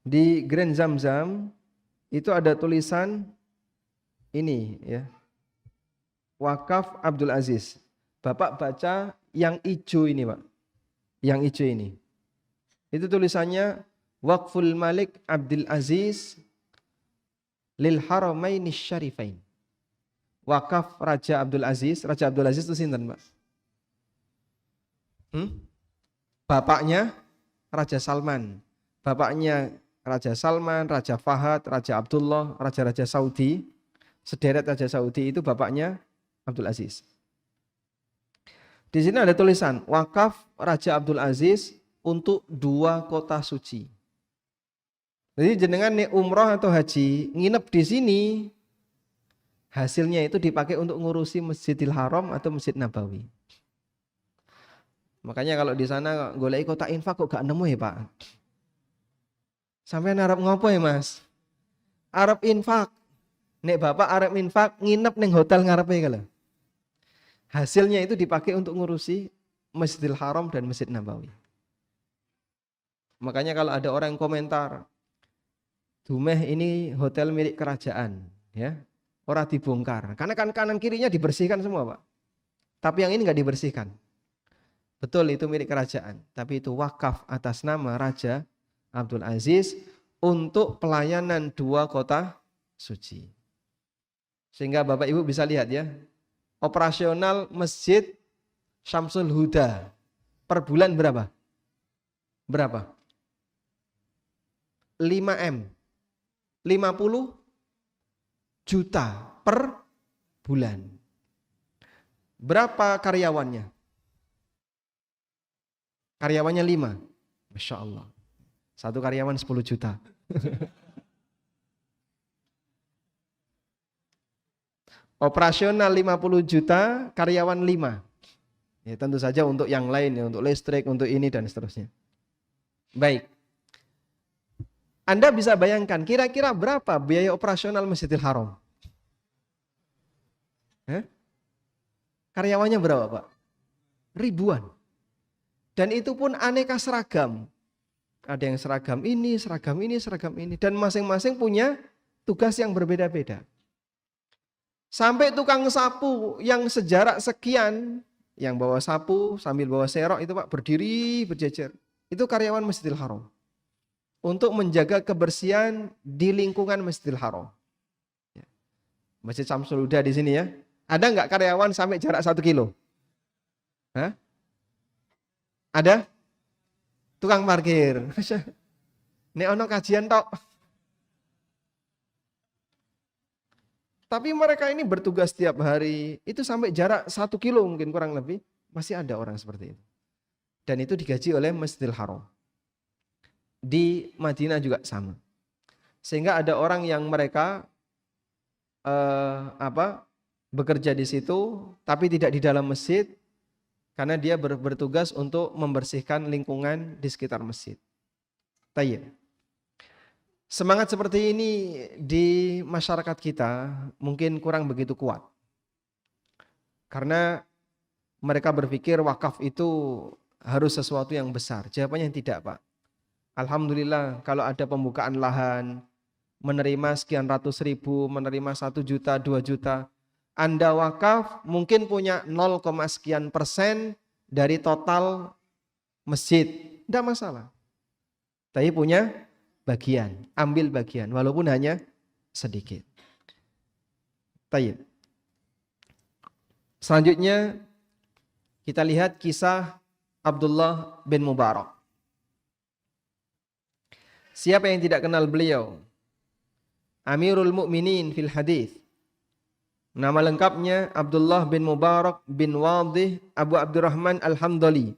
B: Di Grand Zamzam itu ada tulisan ini ya. Wakaf Abdul Aziz. Bapak baca yang hijau ini, Pak. Yang hijau ini. Itu tulisannya Waqful Malik Abdul Aziz lil Haramain Syarifain. wakaf Raja Abdul Aziz. Raja Abdul Aziz itu sinten, Pak? Bapaknya Raja Salman. Bapaknya Raja Salman, Raja Fahad, Raja Abdullah, raja-raja Saudi. Sederet Raja Saudi itu bapaknya Abdul Aziz. Di sini ada tulisan wakaf Raja Abdul Aziz untuk 2 kota suci. Jadi jenengan nih umroh atau haji nginep di sini, hasilnya itu dipakai untuk ngurusi Masjidil Haram atau Masjid Nabawi. Makanya kalau di sana golek kota infak kok gak nemu ya Pak. Sampai Arab ngopo ya Mas? Arab infak. Nek Bapak Arab infak nginep neng hotel ngarepe kalau. Hasilnya itu dipakai untuk ngurusi Masjidil Haram dan Masjid Nabawi. Makanya kalau ada orang yang komentar, Dumeh ini hotel milik kerajaan, ya, ora dibongkar. Karena kan kanan kirinya dibersihkan semua Pak. Tapi yang ini nggak dibersihkan. Betul itu milik kerajaan, tapi itu wakaf atas nama Raja Abdul Aziz untuk pelayanan 2 kota suci. Sehingga Bapak Ibu bisa lihat ya, operasional Masjid Syamsul Huda per bulan berapa? Berapa? 5M. 50 juta per bulan. Berapa karyawannya? Karyawannya 5. Masya Allah. Satu karyawan 10 juta. Operasional 50 juta, karyawan 5. Ya, tentu saja untuk yang lain, ya, untuk listrik, untuk ini dan seterusnya. Baik. Anda bisa bayangkan kira-kira berapa biaya operasional Masjidil Haram? Karyawannya berapa Pak? Ribuan. Dan itu pun aneka seragam. Ada yang seragam ini, seragam ini, seragam ini. Dan masing-masing punya tugas yang berbeda-beda. Sampai tukang sapu yang sejarak sekian, yang bawa sapu sambil bawa serok itu Pak berdiri berjejer. Itu karyawan Masjidil Haram. Untuk menjaga kebersihan di lingkungan Masjidil Haram. Masjid Syamsul Huda di sini ya. Ada nggak karyawan sampai jarak 1 kilo? Hah? Ada? Tukang parkir. Nek ono kajian tok. Tapi mereka ini bertugas setiap hari, itu sampai jarak 1 kilo mungkin kurang lebih, masih ada orang seperti itu. Dan itu digaji oleh Masjidil Haram. Di Madinah juga sama. Sehingga ada orang yang mereka bekerja di situ, tapi tidak di dalam masjid, karena dia bertugas untuk membersihkan lingkungan di sekitar masjid. Tayyib. Semangat seperti ini di masyarakat kita mungkin kurang begitu kuat. Karena mereka berpikir wakaf itu harus sesuatu yang besar. Jawabannya tidak Pak. Alhamdulillah kalau ada pembukaan lahan, menerima sekian ratus ribu, menerima 1 juta, 2 juta. Anda wakaf mungkin punya 0, sekian persen dari total masjid. Tidak masalah. Tapi punya bagian, ambil bagian walaupun hanya sedikit. Tayyib. Selanjutnya kita lihat kisah Abdullah bin Mubarak. Siapa yang tidak kenal beliau? Amirul Mukminin fil hadis. Nama lengkapnya Abdullah bin Mubarak bin Wadih Abu Abdurrahman Al-Hamdali.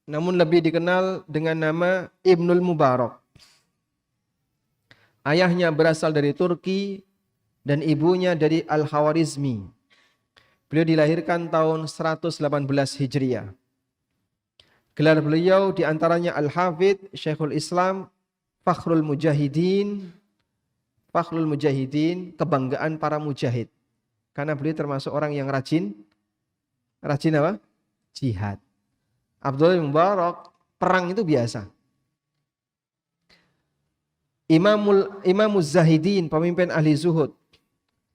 B: Namun lebih dikenal dengan nama Ibnul Mubarak. Ayahnya berasal dari Turki dan ibunya dari Al-Khawarizmi. Beliau dilahirkan tahun 118 Hijriah. Gelar beliau diantaranya Al-Hafidh, Syekhul Islam, Fakhrul Mujahidin, kebanggaan para mujahid. Karena beliau termasuk orang yang rajin apa? Jihad. Abdullah bin Mubarak, perang itu biasa. Imamuz Zahidin, pemimpin ahli zuhud.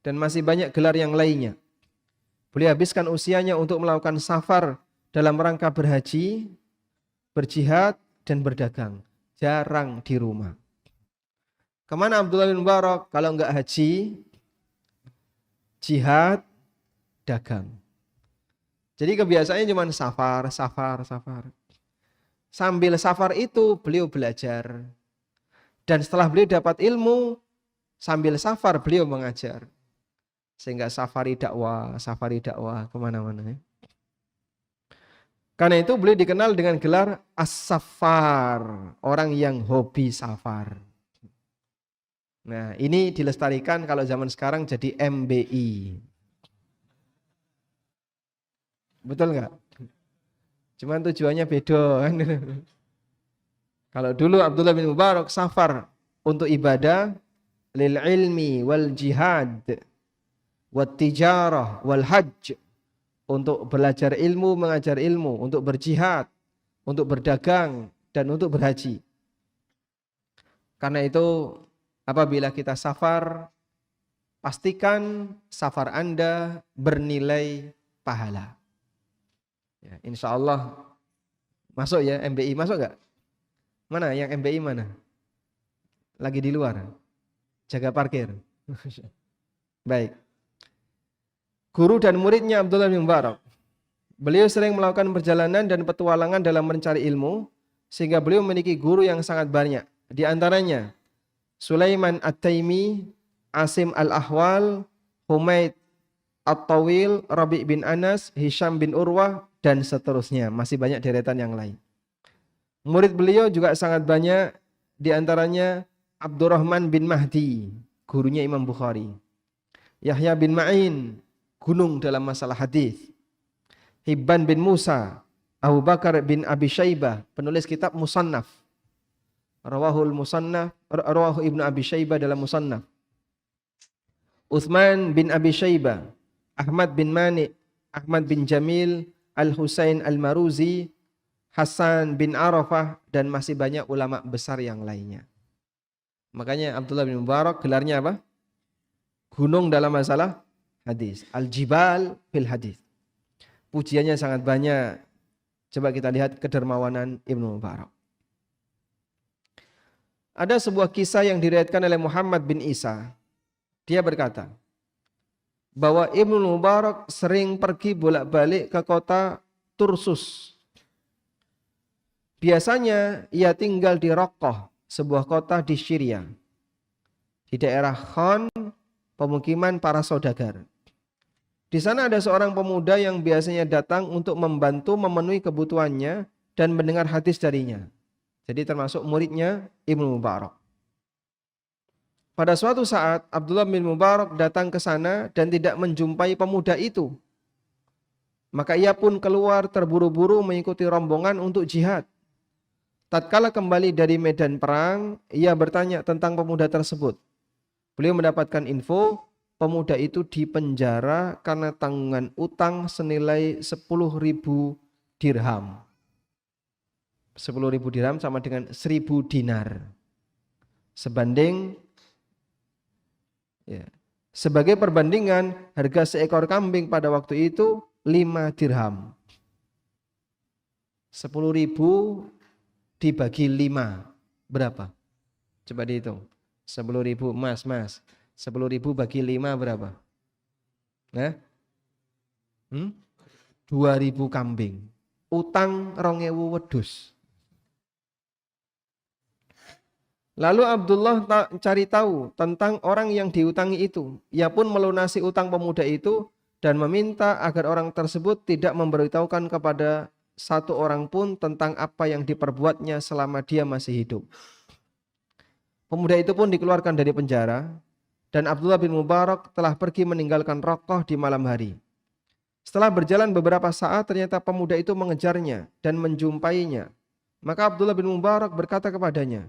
B: Dan masih banyak gelar yang lainnya. Beliau habiskan usianya untuk melakukan safar dalam rangka berhaji, berjihad, dan berdagang. Jarang di rumah. Kemana Abdullah bin Mubarak kalau enggak haji? jihad, dagang. Jadi kebiasaannya cuma safar. Sambil safar itu beliau belajar. Dan setelah beliau dapat ilmu, sambil safar beliau mengajar. Sehingga safari dakwah kemana-mana. Karena itu beliau dikenal dengan gelar As-Safar, orang yang hobi safar. Nah, ini dilestarikan kalau zaman sekarang jadi MBI. Betul nggak? Cuman tujuannya beda. Kalau dulu Abdullah bin Mubarak safar untuk ibadah, lil ilmi wal jihad, wat tijarah wal hajj, untuk belajar ilmu, mengajar ilmu, untuk berjihad, untuk berdagang, dan untuk berhaji. Karena itu apabila kita safar, pastikan safar Anda bernilai pahala. Ya, insya Allah masuk ya, MBI masuk gak? Mana yang MBI mana? Lagi di luar, jaga parkir. Baik. Guru dan muridnya Abdullah bin Mubarak. Beliau sering melakukan perjalanan dan petualangan dalam mencari ilmu, sehingga beliau memiliki guru yang sangat banyak. Di antaranya Sulaiman At-Taimi, Asim Al-Ahwal, Humaid At-Tawil, Rabi' bin Anas, Hisham bin Urwah, dan seterusnya. Masih banyak deretan yang lain. Murid beliau juga sangat banyak, di antaranya Abdurrahman bin Mahdi, gurunya Imam Bukhari. Yahya bin Ma'in, gunung dalam masalah hadis. Hibban bin Musa, Abu Bakar bin Abi Syaibah, penulis kitab Musannaf. Rawahul Musannaf, Rawahu Ibnu Abi Syaibah dalam Musannaf. Uthman bin Abi Syaibah, Ahmad bin Mani', Ahmad bin Jamil, Al-Husain Al-Maruzi, Hasan bin Arafah, dan masih banyak ulama besar yang lainnya. Makanya Abdullah bin Mubarak gelarnya apa? Gunung dalam masalah hadis. Al-Jibal fil hadis. Pujiannya sangat banyak. Coba kita lihat kedermawanan Ibnu Mubarak. Ada sebuah kisah yang diriwayatkan oleh Muhammad bin Isa. Dia berkata bahwa Ibnu Mubarak sering pergi bolak-balik ke kota Tursus. Biasanya ia tinggal di Raqqah, sebuah kota di Syria. Di daerah Khan, pemukiman para saudagar. Di sana ada seorang pemuda yang biasanya datang untuk membantu memenuhi kebutuhannya dan mendengar hadis darinya. Jadi termasuk muridnya Ibnu Mubarak. Pada suatu saat Abdullah bin Mubarak datang ke sana dan tidak menjumpai pemuda itu. Maka ia pun keluar terburu-buru mengikuti rombongan untuk jihad. Tatkala kembali dari medan perang, ia bertanya tentang pemuda tersebut. Beliau mendapatkan info pemuda itu dipenjara karena tanggungan utang senilai 10.000 dirham. 10.000 dirham sama dengan 1.000 dinar. Sebanding ya, sebagai perbandingan harga seekor kambing pada waktu itu 5 dirham. 10.000 dibagi 5 berapa? Coba dihitung. 10.000 mas. 10.000 bagi 5 berapa? Nah? 2.000 kambing. Utang 2.000 wedhus. Lalu Abdullah cari tahu tentang orang yang diutangi itu. Ia pun melunasi utang pemuda itu dan meminta agar orang tersebut tidak memberitahukan kepada satu orang pun tentang apa yang diperbuatnya selama dia masih hidup. Pemuda itu pun dikeluarkan dari penjara dan Abdullah bin Mubarak telah pergi meninggalkan Raqqah di malam hari. Setelah berjalan beberapa saat ternyata pemuda itu mengejarnya dan menjumpainya. Maka Abdullah bin Mubarak berkata kepadanya,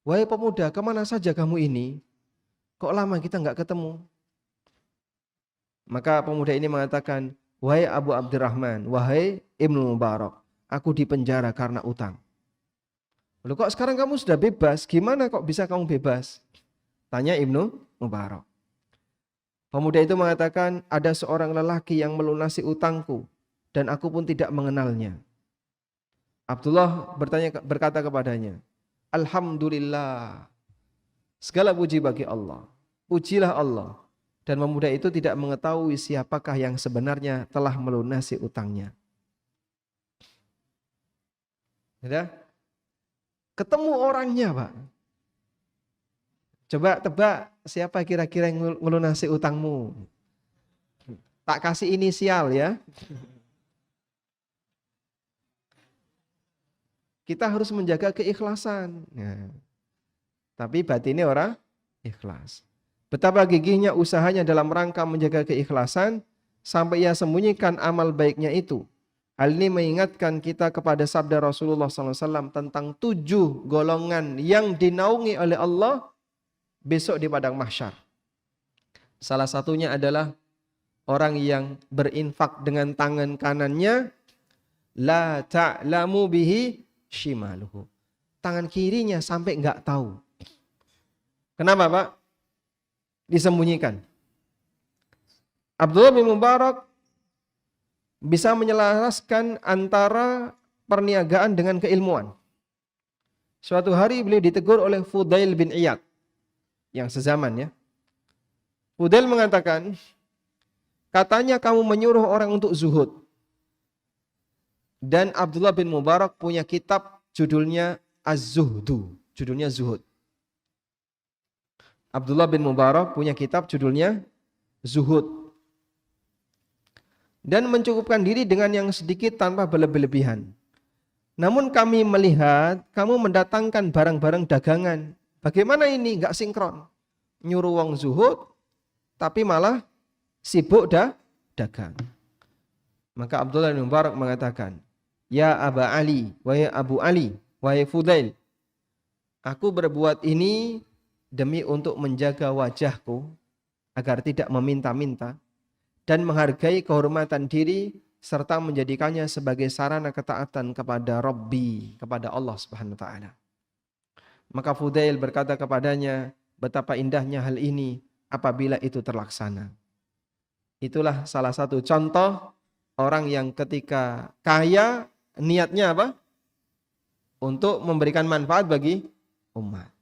B: "Wahai pemuda, kemana saja kamu ini? Kok lama kita nggak ketemu?" Maka pemuda ini mengatakan, "Wahai Abu Abdurrahman, wahai Ibnu Mubarak, aku dipenjara karena utang." "Loh, kok sekarang kamu sudah bebas? Gimana kok bisa kamu bebas?" tanya Ibnu Mubarak. Pemuda itu mengatakan, "Ada seorang lelaki yang melunasi utangku dan aku pun tidak mengenalnya." Abdullah berkata kepadanya, "Alhamdulillah, segala puji bagi Allah. Pujilah Allah Dan pemuda itu tidak mengetahui siapakah yang sebenarnya telah melunasi utangnya. Sudah? Ketemu orangnya, Pak. Coba tebak siapa kira-kira yang melunasi utangmu. Tak kasih inisial ya. Kita harus menjaga keikhlasan. Ya. Tapi batinnya orang ikhlas. Betapa gigihnya usahanya dalam rangka menjaga keikhlasan sampai ia sembunyikan amal baiknya itu. Hal ini mengingatkan kita kepada sabda Rasulullah SAW tentang 7 golongan yang dinaungi oleh Allah besok di padang mahsyar. Salah satunya adalah orang yang berinfak dengan tangan kanannya, la ta'lamu bihi shimaluhu. Tangan kirinya sampai enggak tahu. Kenapa, Pak? Disembunyikan. Abdullah bin Mubarak bisa menyelaraskan antara perniagaan dengan keilmuan. Suatu hari beliau ditegur oleh Fudail bin Iyad yang sezaman ya. Fudail mengatakan, katanya kamu menyuruh orang untuk zuhud. Dan Abdullah bin Mubarak punya kitab judulnya Az-Zuhdu, judulnya Zuhud. Abdullah bin Mubarak punya kitab judulnya Zuhud. Dan mencukupkan diri dengan yang sedikit tanpa berlebihan. Namun kami melihat kamu mendatangkan barang-barang dagangan. Bagaimana ini? Enggak sinkron. Nyuruh wong zuhud, tapi malah sibuk dagang. Maka Abdullah bin Mubarak mengatakan, ya Aba Ali, wahai Abu Ali, wahai Fudail, aku berbuat ini demi untuk menjaga wajahku agar tidak meminta-minta dan menghargai kehormatan diri serta menjadikannya sebagai sarana ketaatan kepada Rabbi, kepada Allah Subhanahu wa taala. Maka Fudail berkata kepadanya, betapa indahnya hal ini apabila itu terlaksana. Itulah salah satu contoh orang yang ketika kaya niatnya apa? Untuk memberikan manfaat bagi umat.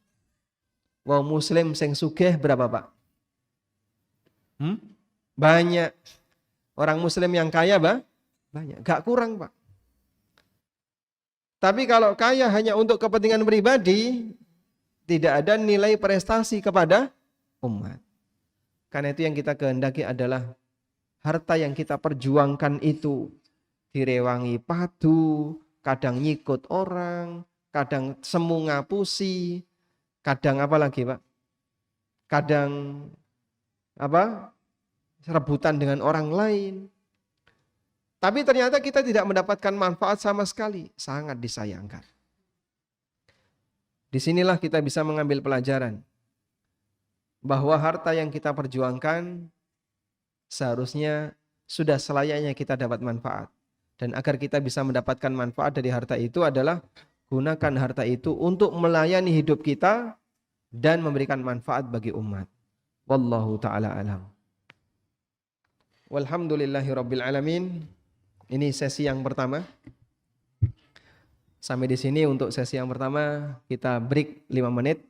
B: Wow, muslim sing sugih berapa, Pak? Banyak. Orang muslim yang kaya, Pak? Banyak. Gak kurang, Pak. Tapi kalau kaya hanya untuk kepentingan pribadi, tidak ada nilai prestasi kepada umat. Karena itu yang kita kehendaki adalah harta yang kita perjuangkan itu direwangi padu, kadang nyikut orang, kadang semu ngapusi, kadang apa lagi, Pak? Kadang apa? Rebutan dengan orang lain. Tapi ternyata kita tidak mendapatkan manfaat sama sekali. Sangat disayangkan. Disinilah kita bisa mengambil pelajaran bahwa harta yang kita perjuangkan seharusnya sudah selayaknya kita dapat manfaat. Dan agar kita bisa mendapatkan manfaat dari harta itu adalah gunakan harta itu untuk melayani hidup kita dan memberikan manfaat bagi umat. Wallahu ta'ala alam. Walhamdulillahirabbil alamin. Ini sesi yang pertama. Sampai di sini untuk sesi yang pertama, kita break 5 menit.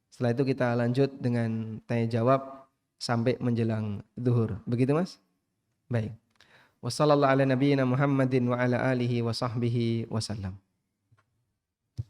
B: Setelah itu kita lanjut dengan tanya jawab sampai menjelang zuhur. Begitu, Mas? Baik. Wassallallahu ala nabiyyina Muhammadin wa ala alihi wa sahbihi wasallam.